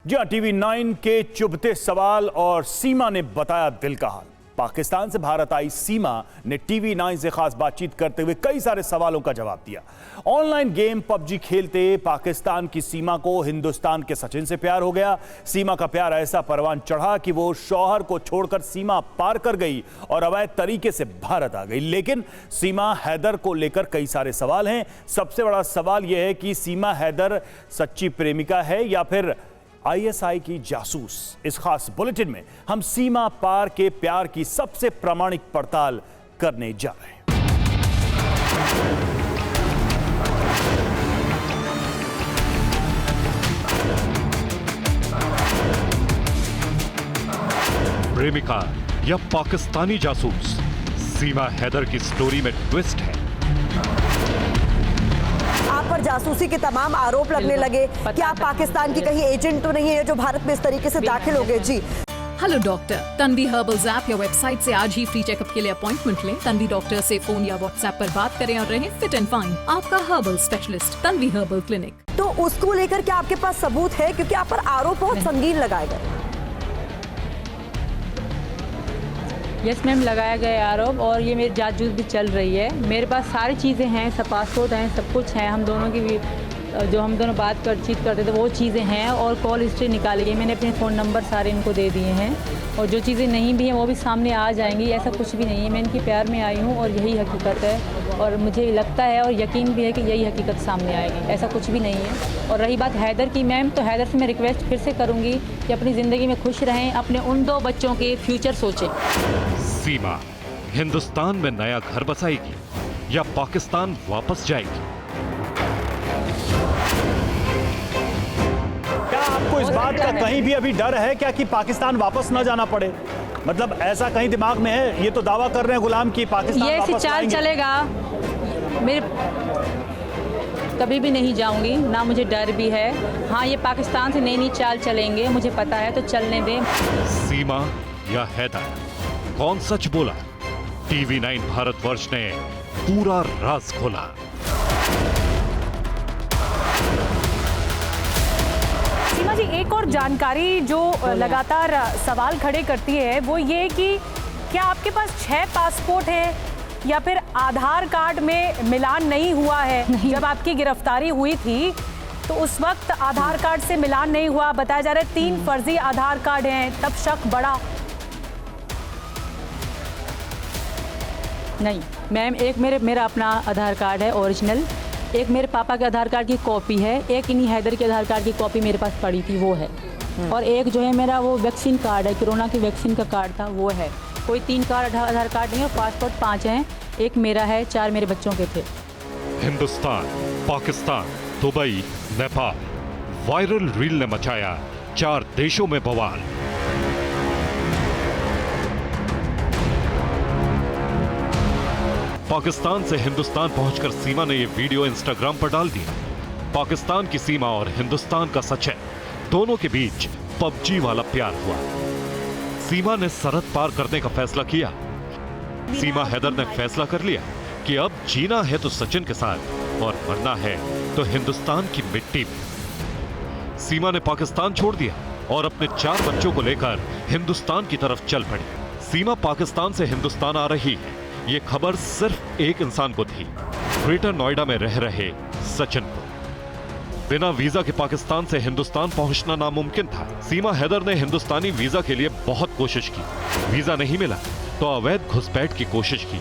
जी हाँ, टीवी 9 के चुभते सवाल और सीमा ने बताया दिल का हाल। पाकिस्तान से भारत आई सीमा ने टीवी 9 से खास बातचीत करते हुए कई सारे सवालों का जवाब दिया। ऑनलाइन गेम पबजी खेलते पाकिस्तान की सीमा को हिंदुस्तान के सचिन से प्यार हो गया। सीमा का प्यार ऐसा परवान चढ़ा कि वो शौहर को छोड़कर सीमा पार कर गई और अवैध तरीके से भारत आ गई। लेकिन सीमा हैदर को लेकर कई सारे सवाल हैं। सबसे बड़ा सवाल यह है कि सीमा हैदर सच्ची प्रेमिका है या फिर आईएसआई की जासूस। इस खास बुलेटिन में हम सीमा पार के प्यार की सबसे प्रामाणिक पड़ताल करने जा रहे हैं। प्रेमिका या पाकिस्तानी जासूस, सीमा हैदर की स्टोरी में ट्विस्ट है। आप पर जासूसी के तमाम आरोप लगने लगे। क्या आप पाकिस्तान की कहीं एजेंट तो नहीं है जो भारत में इस तरीके से दाखिल हो गए? जी hello doctor, Tanvi herbals app या वेबसाइट से आज ही फ्री चेकअप के लिए अपॉइंटमेंट लें। तन्वी डॉक्टर से फोन या व्हाट्सएप पर बात करें और रहें फिट एंड फाइन। आपका herbal specialist Tanvi herbal clinic. तो उसको लेकर क्या आपके पास सबूत है? क्योंकि आप पर आरोप बहुत संगीन लगाए गए। यस मैम, लगाया गया आरोप और ये मेरी जांच भी चल रही है। मेरे पास सारी चीज़ें हैं, सब पासपोर्ट हैं, सब कुछ है। हम दोनों की भी जो हम दोनों बातचीत करते थे वो चीज़ें हैं और कॉल हिस्ट्री निकाली गई। मैंने अपने फ़ोन नंबर सारे इनको दे दिए हैं और जो चीज़ें नहीं भी हैं वो भी सामने आ जाएंगी। ऐसा कुछ भी नहीं है, मैं इनके प्यार में आई हूँ और यही हकीकत है और मुझे लगता है और यकीन भी है कि यही हकीकत सामने आएगी। ऐसा कुछ भी नहीं है। और रही बात हैदर की मैम, तो हैदर से मैं रिक्वेस्ट फिर से करूँगी कि अपनी ज़िंदगी में खुश रहें, अपने उन 2 बच्चों के फ्यूचर सोचें। सीमा हिंदुस्तान में नया घर बसाएगी या पाकिस्तान वापस जाएगी? क्या आपको इस बात का कहीं भी अभी डर है क्या कि पाकिस्तान वापस न जाना पड़े? मतलब ऐसा कहीं दिमाग में है? ये तो दावा कर रहे हैं गुलाम की पाकिस्तान ये वापस चाल लाएंगे। चलेगा मेरे, कभी भी नहीं जाऊंगी, ना मुझे डर भी है। हाँ, ये पाकिस्तान से नई चाल चलेंगे, मुझे पता है, तो चलने दें। सीमा या हैदर, कौन सच बोला? टीवी 9 भारतवर्ष ने पूरा राज खोला। सीमा जी, एक और जानकारी जो लगातार सवाल खड़े करती है वो ये कि क्या आपके पास 6 पासपोर्ट हैं या फिर आधार कार्ड में मिलान नहीं हुआ है? जब आपकी गिरफ्तारी हुई थी तो उस वक्त आधार कार्ड से मिलान नहीं हुआ। बताया जा रहा है 3 फर्जी आधार कार्ड हैं, तब शक बढ़ा। नहीं मैम, एक मेरा अपना आधार कार्ड है ओरिजिनल, एक मेरे पापा के आधार कार्ड की कॉपी है, एक इन्हीं हैदर के आधार कार्ड की कॉपी मेरे पास पड़ी थी वो है, और एक जो है मेरा वो वैक्सीन कार्ड है, कोरोना की वैक्सीन का कार्ड था वो है। कोई 3 आधार कार्ड नहीं है। पासपोर्ट 5 हैं, एक मेरा है, 4 मेरे बच्चों के थे। Hindustan, Pakistan, Dubai, Nepal, viral reel ने मचाया 4 देशों में बवाल। पाकिस्तान से हिंदुस्तान पहुंचकर सीमा ने यह वीडियो इंस्टाग्राम पर डाल दिया। पाकिस्तान की सीमा और हिंदुस्तान का सचिन, दोनों के बीच पबजी वाला प्यार हुआ। सीमा ने सरहद पार करने का फैसला किया। सीमा हैदर ने फैसला कर लिया कि अब जीना है तो सचिन के साथ और मरना है तो हिंदुस्तान की मिट्टी में। सीमा ने पाकिस्तान छोड़ दिया और अपने 4 बच्चों को लेकर हिंदुस्तान की तरफ चल पड़ी। सीमा पाकिस्तान से हिंदुस्तान आ रही है, ये खबर सिर्फ एक इंसान को थी, ग्रेटर नोएडा में रह रहे सचिन को। बिना वीजा के पाकिस्तान से हिंदुस्तान पहुंचना नामुमकिन था। सीमा हैदर ने हिंदुस्तानी वीजा के लिए बहुत कोशिश की, वीजा नहीं मिला तो अवैध घुसपैठ की कोशिश की।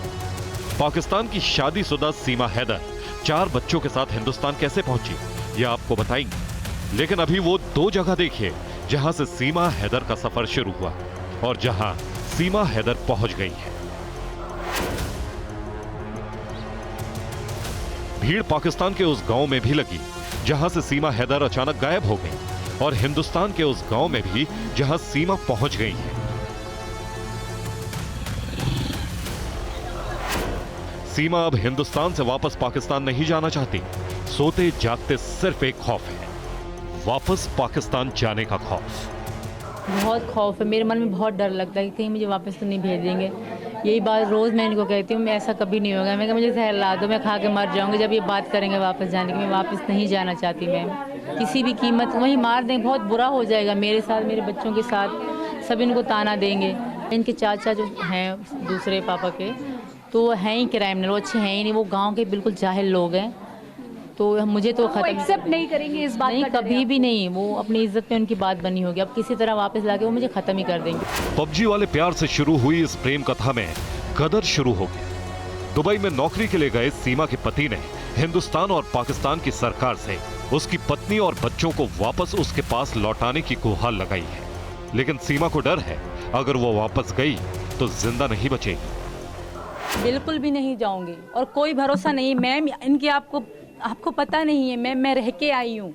पाकिस्तान की शादीशुदा सीमा हैदर 4 बच्चों के साथ हिंदुस्तान कैसे पहुंची, यह आपको बताएंगे। लेकिन अभी वो 2 जगह देखिए जहां से सीमा हैदर का सफर शुरू हुआ और जहां सीमा हैदर पहुंच गई है। भीड़ पाकिस्तान के उस गांव में भी लगी जहां से सीमा हैदर अचानक गायब हो गई और हिंदुस्तान के उस गांव में भी जहां सीमा पहुंच गई है। सीमा अब हिंदुस्तान से वापस पाकिस्तान नहीं जाना चाहती। सोते जागते सिर्फ एक खौफ है, वापस पाकिस्तान जाने का खौफ। बहुत खौफ है, मेरे मन में बहुत डर लगता है कि कहीं मुझे वापस तो नहीं भेजेंगे। यही बात रोज़ मैं इनको कहती हूँ, मैं ऐसा कभी नहीं होगा। मैं कहा मुझे जहर ला दो, मैं खा के मर जाऊँगी। जब ये बात करेंगे वापस जाने की, मैं वापस नहीं जाना चाहती मैम, किसी भी कीमत। वहीं मार दें, बहुत बुरा हो जाएगा मेरे साथ, मेरे बच्चों के साथ, सब इनको ताना देंगे। इनके चाचा जो हैं दूसरे पापा के, तो वो हैं ही क्राइमिनल, वो अच्छे हैं ही नहीं, वो गाँव के बिल्कुल जाहिल लोग हैं। तो मुझे तो खत्म एक्सेप्ट नहीं करेंगे इस बात नहीं, का डर है कभी भी नहीं। वो अपनी इज्जत पे उनकी बात बनी होगी, अब किसी तरह वापस लाके वो मुझे खत्म ही कर देंगे। पबजी वाले प्यार से शुरू हुई इस प्रेम कथा में गदर शुरू हो गया। दुबई में नौकरी के लिए गए सीमा के पति ने हिंदुस्तान और पाकिस्तान की सरकार से उसकी पत्नी और बच्चों को वापस उसके पास लौटाने की गुहार लगाई है, लेकिन सीमा को डर है अगर वो वापस गई तो जिंदा नहीं बचेगी। बिल्कुल भी नहीं जाऊंगी और कोई भरोसा नहीं मैम, इनकी आपको पता नहीं है। मैं रह के आई हूँ,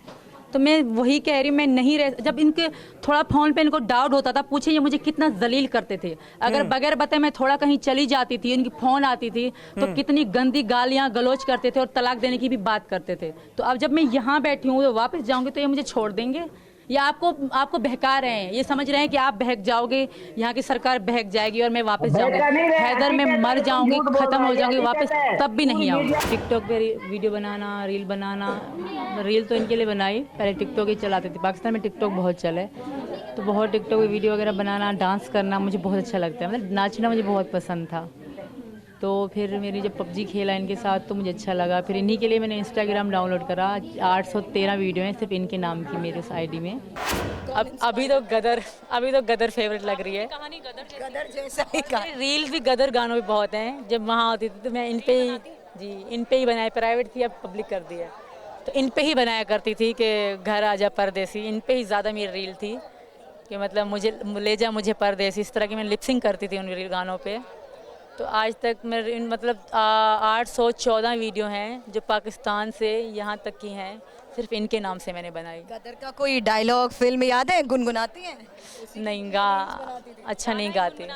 तो मैं वही कह रही हूँ, मैं नहीं रह। जब इनके थोड़ा फोन पे इनको डाउट होता था, पूछे ये मुझे कितना जलील करते थे। अगर बगैर बताए मैं थोड़ा कहीं चली जाती थी, इनकी फोन आती थी तो कितनी गंदी गालियां गलोच करते थे और तलाक देने की भी बात करते थे। तो अब जब मैं यहाँ बैठी हूँ तो वापस जाऊंगी तो ये मुझे छोड़ देंगे या आपको बहका रहे हैं? ये समझ रहे हैं कि आप बहक जाओगे, यहाँ की सरकार बहक जाएगी और मैं वापस जाऊंगी, हैदर में मर जाऊंगी, खत्म हो जाऊंगी, वापस तब भी नहीं आऊंगी। टिकटॉक पे वीडियो बनाना, रील बनाना, रील तो इनके लिए बनाई, पहले टिकटॉक ही चलाते थे। पाकिस्तान में टिकटॉक बहुत चले, तो बहुत टिकटॉक पे वीडियो वगैरह बनाना, डांस करना मुझे बहुत अच्छा लगता है। मतलब नाचना मुझे बहुत पसंद था। तो फिर मेरी जब पबजी खेला इनके साथ तो मुझे अच्छा लगा। फिर इन्हीं के लिए मैंने इंस्टाग्राम डाउनलोड करा। 813 वीडियो हैं सिर्फ इनके नाम की मेरे आईडी में। अभी तो गदर फेवरेट लग रही है। कहानी गदर जैसा ही रील्स भी गदर गानों पे बहुत हैं। जब वहाँ होती थी तो मैं इन पे ही बनाई, प्राइवेट थी अब पब्लिक कर दी है, तो इन पे ही बनाया करती थी कि घर आजा परदेसी। इन पे ही ज़्यादा मेरी रील थी कि मतलब मुझे ले जा मुझे परदेसी, इस तरह की मैं लिपसिंग करती थी उन रील गानों पे। तो आज तक मेरे मतलब 814 वीडियो हैं जो पाकिस्तान से यहाँ तक की हैं, सिर्फ इनके नाम से मैंने बनाई। गदर का कोई डायलॉग फिल्म याद है? गुनगुनाती हैं? नहीं अच्छा नहीं गाती।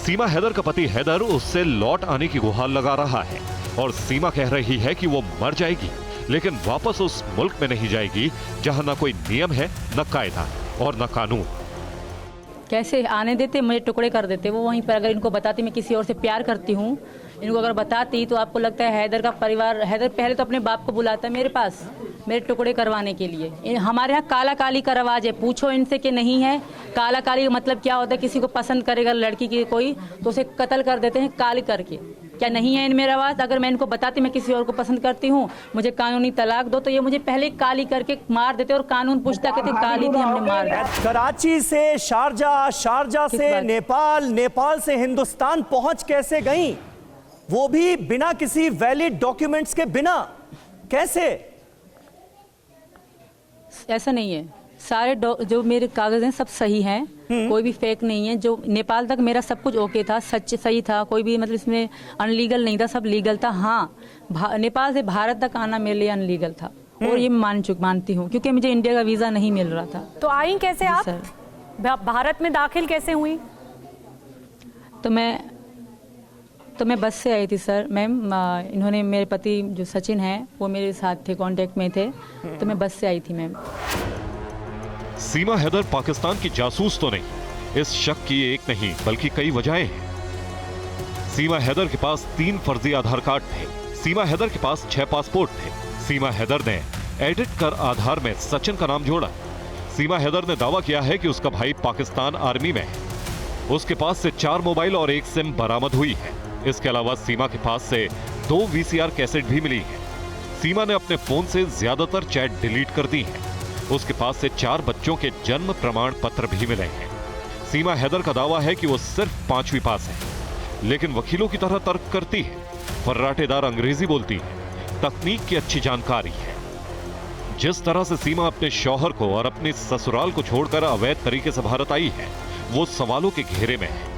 सीमा हैदर का पति हैदर उससे लौट आने की गुहार लगा रहा है और सीमा कह रही है कि वो मर जाएगी लेकिन वापस उस मुल्क में नहीं जाएगी जहां ना कोई नियम है, न कायदा और न कानून। कैसे आने देते, मुझे टुकड़े कर देते वो वहीं पर। अगर इनको बताती मैं किसी और से प्यार करती हूँ, इनको अगर बताती तो आपको लगता है हैदर का परिवार, हैदर पहले तो अपने बाप को बुलाता है मेरे पास मेरे टुकड़े करवाने के लिए। हमारे यहाँ काला काली का रवाज है, पूछो इनसे कि नहीं है। काला काली का मतलब क्या होता है? किसी को पसंद करेगा लड़की की कोई तो उसे कत्ल कर देते हैं काली करके। क्या नहीं है इनमें रवाज? अगर मैं इनको बताती मैं किसी और को पसंद करती हूँ, मुझे कानूनी तलाक दो, तो ये मुझे पहले काली करके मार देते और कानून पूछता कहते काली थी हमने मार दिया। कराची से शारजा, शारजा से नेपाल, नेपाल से हिंदुस्तान पहुंच कैसे गई? वो भी बिना किसी वैलिड डॉक्यूमेंट्स के बिना, कैसे? ऐसा नहीं है, सारे जो मेरे कागज हैं सब सही हैं, कोई भी फेक नहीं है। जो नेपाल तक मेरा सब कुछ ओके था, सच सही था, कोई भी मतलब इसमें अनलीगल नहीं था, सब लीगल था। हाँ, नेपाल से भारत तक आना मेरे लिए अनलीगल था और ये मानती हूँ क्योंकि मुझे इंडिया का वीजा नहीं मिल रहा था। तो आई कैसे आप सर? भारत में दाखिल कैसे हुई? तो मैं बस से आई थी सर मैम। इन्होंने, मेरे पति जो सचिन हैं वो मेरे साथ थे, कांटेक्ट में थे, तो मैं बस से आई थी मैम। सीमा हैदर पाकिस्तान की जासूस तो नहीं, इस शक की एक नहीं बल्कि कई वजहें हैं। सीमा हैदर के पास 3 फर्जी आधार कार्ड थे। सीमा हैदर के पास 6 पासपोर्ट थे। सीमा हैदर ने एडिट कर आधार में सचिन का नाम जोड़ा। सीमा हैदर ने दावा किया है कि उसका भाई पाकिस्तान आर्मी में है। उसके पास से 4 मोबाइल और 1 सिम बरामद हुई है। इसके अलावा सीमा के पास से 2 VCR कैसेट भी मिली है। सीमा ने अपने फोन से ज्यादातर चैट डिलीट कर दी है। उसके पास से 4 बच्चों के जन्म प्रमाण पत्र भी मिले हैं। सीमा हैदर का दावा है कि वो सिर्फ 5वीं पास है, लेकिन वकीलों की तरह तर्क करती है, फर्राटेदार अंग्रेजी बोलती है, तकनीक की अच्छी जानकारी है। जिस तरह से सीमा अपने शौहर को और अपने ससुराल को छोड़कर अवैध तरीके से भारत आई है, वो सवालों के घेरे में है।